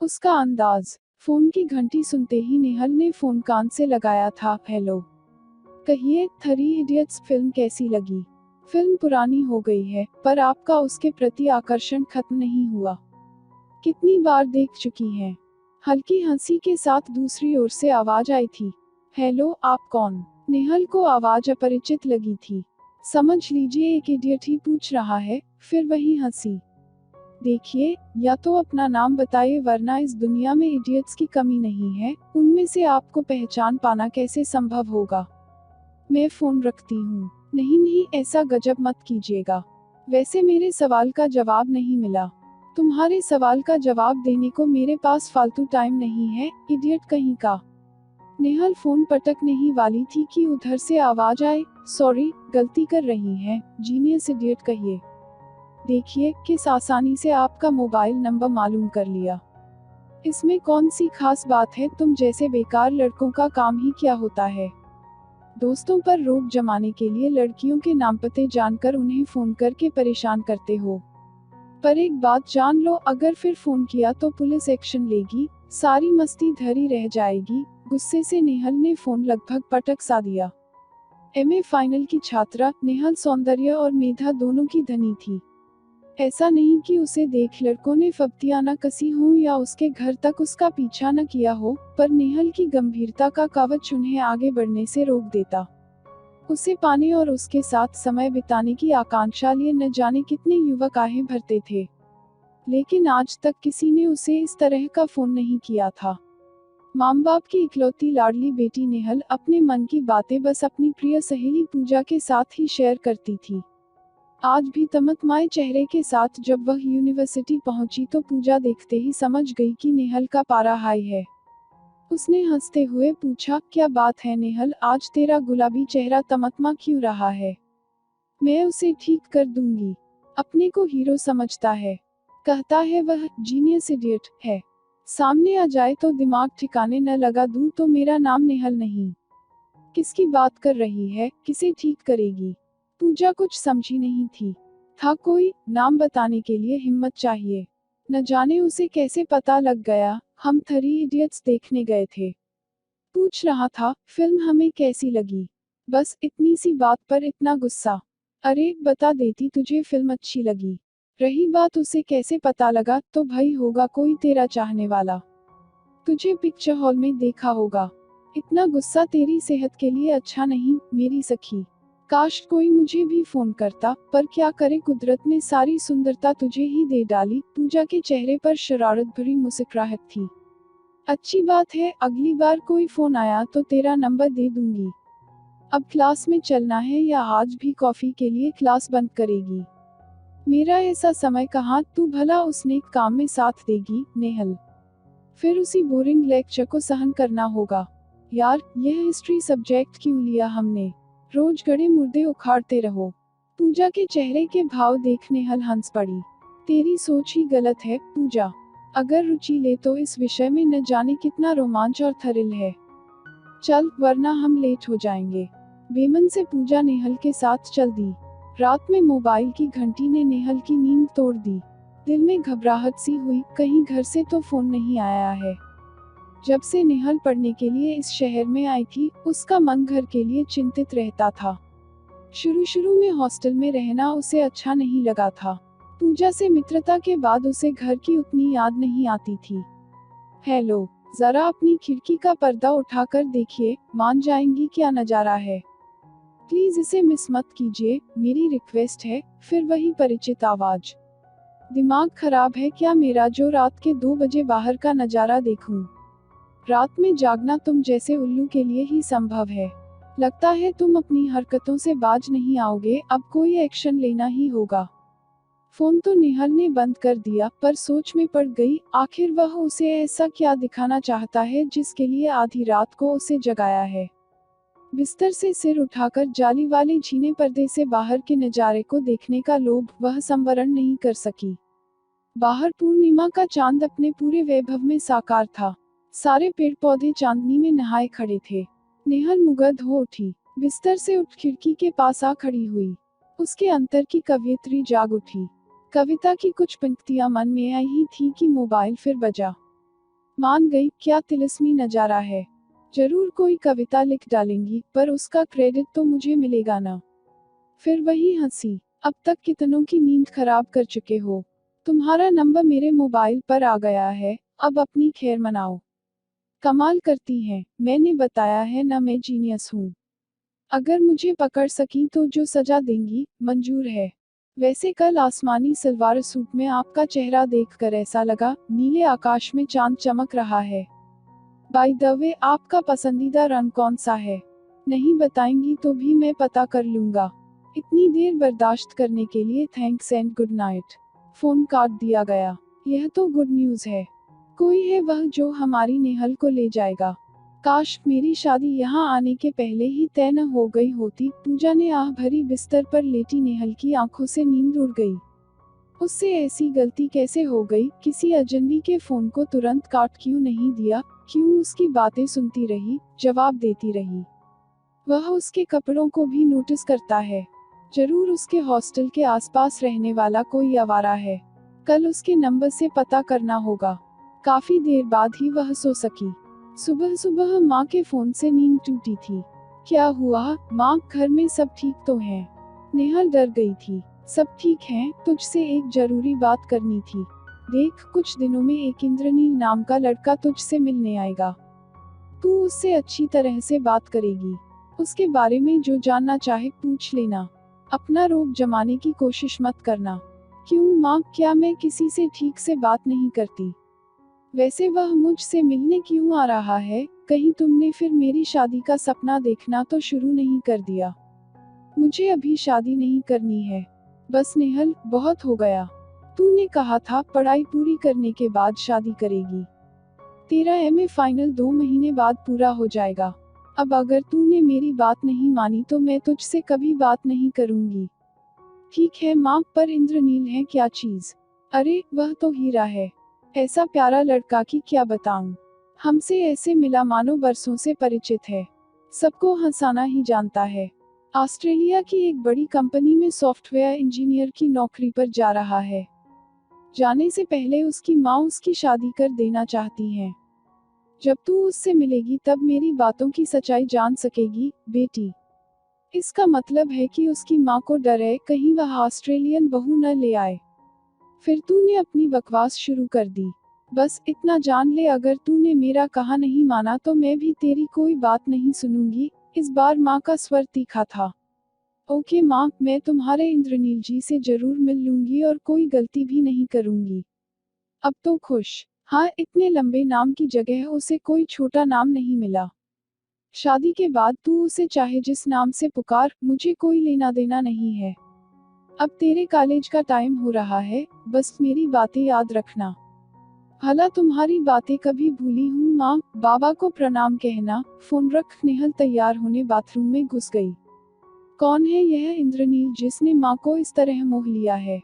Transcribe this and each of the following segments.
उसका अंदाज। फोन की घंटी सुनते ही नेहल ने फोन कान से लगाया था। हेलो, कहिए, थ्री इडियट्स फिल्म कैसी लगी? फिल्म पुरानी हो गई है, पर आपका उसके प्रति आकर्षण खत्म नहीं हुआ। कितनी बार देख चुकी हैं? हल्की हंसी के साथ दूसरी ओर से आवाज आई थी। हेलो, आप कौन? नेहल को आवाज अपरिचित लगी थी। समझ लीजिए एक इडियट ही पूछ रहा है। फिर वही हंसी। देखिए, या तो अपना नाम बताइए, वरना इस दुनिया में इडियट्स की कमी नहीं है। उनमें से आपको पहचान पाना कैसे संभव होगा? मैं फोन रखती हूँ। नहीं नहीं, ऐसा गजब मत कीजिएगा। वैसे मेरे सवाल का जवाब नहीं मिला। तुम्हारे सवाल का जवाब देने को मेरे पास फालतू टाइम नहीं है, इडियट कहीं का। नेहल फोन पटकने ही वाली थी कि उधर से आवाज आए, सॉरी, गलती कर रही हैं, जीनियस इडियट कहिए। देखिए, किस आसानी से आपका मोबाइल नंबर मालूम कर लिया। इसमें कौन सी खास बात है? तुम जैसे बेकार लड़कों का काम ही क्या होता है? दोस्तों पर रोक जमाने के लिए लड़कियों के नाम पते जानकर उन्हें फोन करके परेशान करते हो। पर एक बात जान लो, अगर फिर फोन किया तो पुलिस एक्शन लेगी, सारी मस्ती धरी रह जाएगी। गुस्से से नेहल ने फोन लगभग पटक सा दिया। एमए फाइनल की छात्रा नेहल सौंदर्य और मेधा दोनों की धनी थी। ऐसा नहीं कि उसे देख लड़कों ने फब्तियां न कसी हों या उसके घर तक उसका पीछा न किया हो, पर नेहल की गंभीरता का कवच उन्हें आगे बढ़ने से रोक देता। उसे पाने और उसके साथ समय बिताने की आकांक्षा लिए न जाने कितने युवक आहें भरते थे, लेकिन आज तक किसी ने उसे इस तरह का फोन नहीं किया था। माँ बाप की इकलौती लाडली बेटी नेहल अपने मन की बातें बस अपनी प्रिय सहेली पूजा के साथ ही शेयर करती थी। आज भी तमतमाए चेहरे के साथ जब वह यूनिवर्सिटी पहुंची तो पूजा देखते ही समझ गई कि नेहल का पारा हाई है। उसने हंसते हुए पूछा, क्या बात है नेहल, आज तेरा गुलाबी चेहरा तमतमा क्यों रहा है? मैं उसे ठीक कर दूंगी। अपने को हीरो समझता है। कहता है वह जीनियस इडियट है। सामने आ जाए तो दिमाग ठिकाने न लगा दूं तो मेरा नाम नेहल नहीं। किसकी बात कर रही है? किसे ठीक करेगी? पूजा कुछ समझी नहीं थी। था कोई, नाम बताने के लिए हिम्मत चाहिए। न जाने उसे कैसे पता लग गया। हम थ्री इडियट्स देखने गए थे। पूछ रहा था, फिल्म हमें कैसी लगी? बस इतनी सी बात पर इतना गुस्सा। अरे, बता देती तुझे फिल्म अच्छी लगी। रही बात उसे कैसे पता लगा, तो भाई होगा कोई तेरा चाहने वाला। तुझे पिक्चर हॉल में देखा होगा। इतना गुस्सा तेरी सेहत के लिए अच्छा नहीं, मेरी सखी। काश कोई मुझे भी फोन करता, पर क्या करे, कुदरत ने सारी सुंदरता तुझे ही दे डाली। पूजा के चेहरे पर शरारत भरी मुस्कुराहट थी। अच्छी बात है, अगली बार कोई फोन आया तो तेरा नंबर दे दूंगी। अब क्लास में चलना है या आज भी कॉफी के लिए क्लास बंद करेगी? मेरा ऐसा समय कहाँ, तू भला उस नेक काम में साथ देगी नेहल? फिर उसी बोरिंग लेक्चर को सहन करना होगा। यार, यह हिस्ट्री सब्जेक्ट क्यों लिया हमने? रोज गड़े मुर्दे उखाड़ते रहो। पूजा के चेहरे के भाव देख नेहल हंस पड़ी। तेरी सोच ही गलत है पूजा। अगर रुचि ले तो इस विषय में न जाने कितना रोमांच और थ्रिल है। चल, वरना हम लेट हो जाएंगे। बेमन से पूजा नेहल के साथ चल दी। रात में मोबाइल की घंटी ने नेहल की नींद तोड़ दी। दिल में घबराहट सी हुई, कहीं घर से तो फोन नहीं आया है। जब से नेहल पढ़ने के लिए इस शहर में आई थी, उसका मन घर के लिए चिंतित रहता था। शुरू शुरू में हॉस्टल में रहना उसे अच्छा नहीं लगा था। पूजा से मित्रता के बाद उसे घर की उतनी याद नहीं आती थी। हेलो, जरा अपनी खिड़की का पर्दा उठाकर देखिए, मान जाएंगी क्या नजारा है। प्लीज इसे मिस मत कीजिए, मेरी रिक्वेस्ट है। फिर वही परिचित आवाज। दिमाग खराब है क्या मेरा जो रात के 2 बजे बाहर का नजारा देखूं? रात में जागना तुम जैसे उल्लू के लिए ही संभव है। लगता है तुम अपनी हरकतों से बाज नहीं आओगे, अब कोई एक्शन लेना ही होगा। फोन तो नेहल ने बंद कर दिया, पर सोच में पड़ गई, आखिर वह उसे ऐसा क्या दिखाना चाहता है जिसके लिए आधी रात को उसे जगाया है। बिस्तर से सिर उठाकर जाली वाले झीने पर्दे से बाहर के नजारे को देखने का लोभ वह संवरण नहीं कर सकी। बाहर पूर्णिमा का चांद अपने पूरे वैभव में साकार था। सारे पेड़ पौधे चांदनी में नहाए खड़े थे। नेहल मुग्ध हो उठी। बिस्तर से उठ खिड़की के पास आ खड़ी हुई। उसके अंतर की कवियत्री जाग उठी। कविता की कुछ पंक्तियां मन में आई ही थी कि मोबाइल फिर बजा। मान गई, क्या तिलिस्मी नजारा है। जरूर कोई कविता लिख डालेंगी, पर उसका क्रेडिट तो मुझे मिलेगा ना। फिर वही हंसी, अब तक कितनों की नींद खराब कर चुके हो। तुम्हारा नंबर मेरे मोबाइल पर आ गया है, अब अपनी खैर मनाओ। कमाल करती हैं, मैंने बताया है ना मैं जीनियस हूँ। अगर मुझे पकड़ सकी तो जो सजा देंगी, मंजूर है। वैसे कल आसमानी सलवार सूट में आपका चेहरा देखकर ऐसा लगा, नीले आकाश में चांद चमक रहा है। बाय द वे, आपका पसंदीदा रंग कौन सा है? नहीं बताएंगी तो भी मैं पता कर लूंगा। इतनी देर बर्दाश्त करने के लिए thanks and good night. Phone काट दिया गया। यह तो गुड न्यूज है। कोई है वह जो हमारी नेहल को ले जाएगा। काश मेरी शादी यहाँ आने के पहले ही तय न हो गई होती। पूजा ने आह भरी बिस्तर पर लेटी नेहल की आंखों से नींद उड़ गई। उससे ऐसी गलती कैसे हो गई? किसी अजनबी के फोन को तुरंत काट क्यों नहीं दिया? क्यों उसकी बातें सुनती रही, जवाब देती रही? वह उसके कपड़ों को भी नोटिस करता है। जरूर उसके हॉस्टल के आसपास रहने वाला कोई आवारा है। कल उसके नंबर से पता करना होगा। काफी देर बाद ही वह सो सकी। सुबह सुबह माँ के फोन से नींद टूटी थी। क्या हुआ माँ, घर में सब ठीक तो हैं? नेहल डर गई थी। सब ठीक है, तुझसे एक जरूरी बात करनी थी। देख, कुछ दिनों में एक इंद्रनील नाम का लड़का तुझसे मिलने आएगा। तू उससे अच्छी तरह से बात करेगी। उसके बारे में जो जानना चाहे पूछ लेना। अपना रोब जमाने की कोशिश मत करना। क्यों माँ, क्या मैं किसी से ठीक से बात नहीं करती? वैसे वह मुझसे मिलने क्यों आ रहा है? कहीं तुमने फिर मेरी शादी का सपना देखना तो शुरू नहीं कर दिया? मुझे अभी शादी नहीं करनी है। बस नेहल, बहुत हो गया। तूने कहा था पढ़ाई पूरी करने के बाद शादी करेगी। तेरा एमए फाइनल 2 महीने बाद पूरा हो जाएगा। अब अगर तूने मेरी बात नहीं मानी तो मैं तुझसे कभी बात नहीं करूंगी। ठीक है माँ, पर इंद्रनील है क्या चीज? अरे वह तो हीरा है। ऐसा प्यारा लड़का कि क्या बताऊं। हमसे ऐसे मिला मानो बरसों से परिचित है। सबको हंसाना ही जानता है। ऑस्ट्रेलिया की एक बड़ी कंपनी में सॉफ्टवेयर इंजीनियर की नौकरी पर जा रहा है। जाने से पहले उसकी माँ उसकी शादी कर देना चाहती हैं। जब तू उससे मिलेगी तब मेरी बातों की सच्चाई जान सकेगी, बेटी। इसका मतलब है कि उसकी माँ को डर है कहीं वह ऑस्ट्रेलियन बहू न ले आए। फिर तूने अपनी बकवास शुरू कर दी। बस इतना जान ले, अगर तूने मेरा कहा नहीं माना तो मैं भी तेरी कोई बात नहीं सुनूंगी। इस बार माँ का स्वर तीखा था। ओके माँ, मैं तुम्हारे इंद्रनील जी से जरूर मिल लूंगी और कोई गलती भी नहीं करूंगी। अब तो खुश? हाँ, इतने लंबे नाम की जगह उसे कोई छोटा नाम नहीं मिला। शादी के बाद तू उसे चाहे जिस नाम से पुकार, मुझे कोई लेना देना नहीं है। अब तेरे कॉलेज का टाइम हो रहा है, बस मेरी बातें याद रखना। भला तुम्हारी बातें कभी भूली हूँ माँ? बाबा को प्रणाम कहना। फोन रख। नेहल तैयार होने बाथरूम में घुस गई। कौन है यह इंद्रनील जिसने माँ को इस तरह मोह लिया है?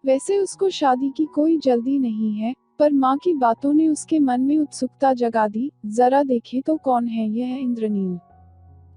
वैसे उसको शादी की कोई जल्दी नहीं है, पर माँ की बातों ने उसके मन में उत्सुकता जगा दी। जरा देखे तो कौन है यह इंद्रनील।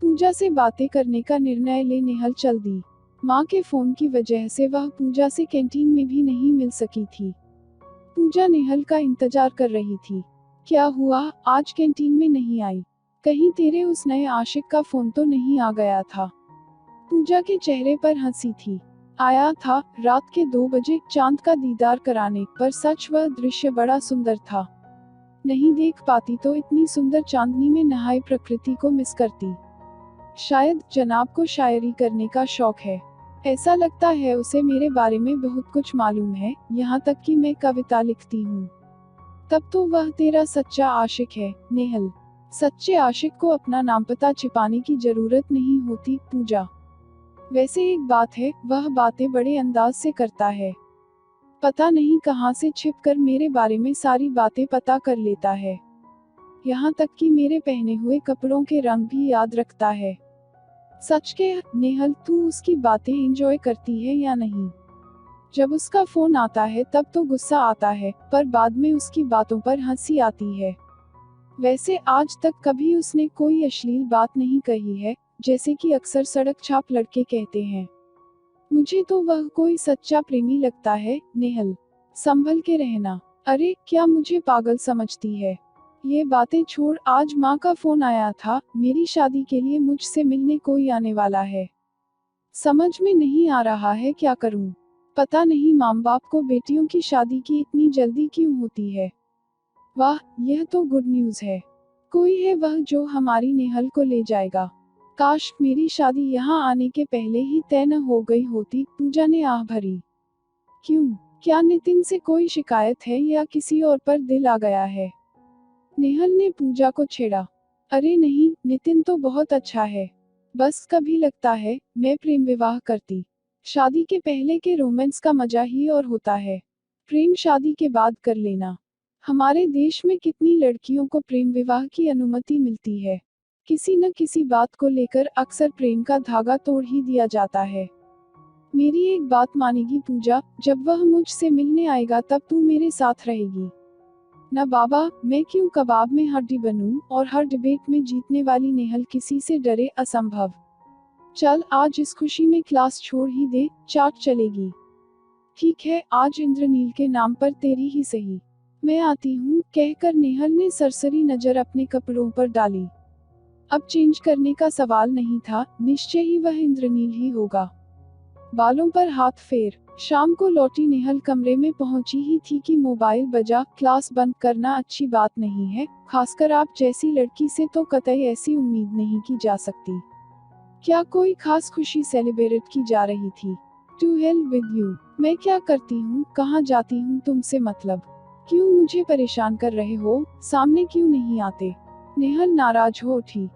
पूजा से बातें करने का निर्णय ले नेहल चल दी। माँ के फोन की वजह से वह पूजा से कैंटीन में भी नहीं मिल सकी थी। पूजा नेहल का इंतजार कर रही थी। क्या हुआ, आज कैंटीन में नहीं आई? कहीं तेरे उस नए आशिक का फोन तो नहीं आ गया था? पूजा के चेहरे पर हंसी थी। आया था, रात के 2 बजे चांद का दीदार कराने, पर सच वह दृश्य बड़ा सुंदर था। नहीं देख पाती तो इतनी सुंदर चांदनी में नहाई प्रकृति को मिस करती। शायद जनाब को शायरी करने का शौक है। ऐसा लगता है उसे मेरे बारे में बहुत कुछ मालूम है, यहाँ तक कि मैं कविता लिखती हूँ। तब तो वह तेरा सच्चा आशिक है, नेहल। सच्चे आशिक को अपना नाम पता छिपाने की जरूरत नहीं होती, पूजा। वैसे एक बात है, वह बातें बड़े अंदाज से करता है। पता नहीं कहाँ से छिपकर मेरे बारे में सारी बातें पता कर लेता है। यहाँ तक कि मेरे पहने हुए कपड़ों के रंग भी याद रखता है। सच के नेहल, तू उसकी बातें एंजॉय करती है या नहीं? जब उसका फोन आता है तब तो गुस्सा आता है, पर बाद में उसकी बातों पर हंसी आती है। वैसे आज तक कभी उसने कोई अश्लील बात नहीं कही है, जैसे कि अक्सर सड़क छाप लड़के कहते हैं। मुझे तो वह कोई सच्चा प्रेमी लगता है, नेहल। संभल के रहना। अरे क्या मुझे पागल समझती है? ये बातें छोड़, आज माँ का फोन आया था, मेरी शादी के लिए मुझसे मिलने कोई आने वाला है। समझ में नहीं आ रहा है क्या करूं। पता नहीं माँ बाप को बेटियों की शादी की इतनी जल्दी क्यों होती है। वाह, यह तो गुड न्यूज़ है। कोई है वह जो हमारी नेहल को ले जाएगा। काश मेरी शादी यहाँ आने के पहले ही तय न हो गई होती, पूजा ने आह भरी। क्यों? क्या नितिन से कोई शिकायत है या किसी और पर दिल आ गया है? नेहल ने पूजा को छेड़ा। अरे नहीं, नितिन तो बहुत अच्छा है। बस कभी लगता है मैं प्रेम विवाह करती। शादी के पहले के रोमांस का मजा ही और होता है। प्रेम शादी के बाद कर लेना। हमारे देश में कितनी लड़कियों को प्रेम विवाह की अनुमति मिलती है। किसी न किसी बात को लेकर अक्सर प्रेम का धागा तोड़ ही दिया जाता है। मेरी एक बात मानेगी पूजा, जब वह मुझसे मिलने आएगा तब तू मेरे साथ रहेगी। ना बाबा, मैं क्यों कबाब में हड्डी बनूं, और हर डिबेट में जीतने वाली नेहल किसी से डरे, असंभव। चल आज इस खुशी में क्लास छोड़ ही दे, चाट चलेगी। ठीक है, आज इंद्रनील के नाम पर तेरी ही सही। मैं आती हूँ, कहकर नेहल ने सरसरी नजर अपने कपड़ों पर डाली। अब चेंज करने का सवाल नहीं था, निश्चय ही वह इंद्रनील ही होगा। बालों पर हाथ फेर। शाम को लौटी नेहल कमरे में पहुंची ही थी कि मोबाइल बजा। क्लास बंद करना अच्छी बात नहीं है, खासकर आप जैसी लड़की से तो कतई ऐसी उम्मीद नहीं की जा सकती। क्या कोई खास खुशी सेलिब्रेट की जा रही थी? To hell with you. मैं क्या करती हूँ, कहाँ जाती हूँ, तुमसे मतलब। क्यों मुझे परेशान कर रहे हो, सामने क्यों नहीं आते? नेहल नाराज हो उठी।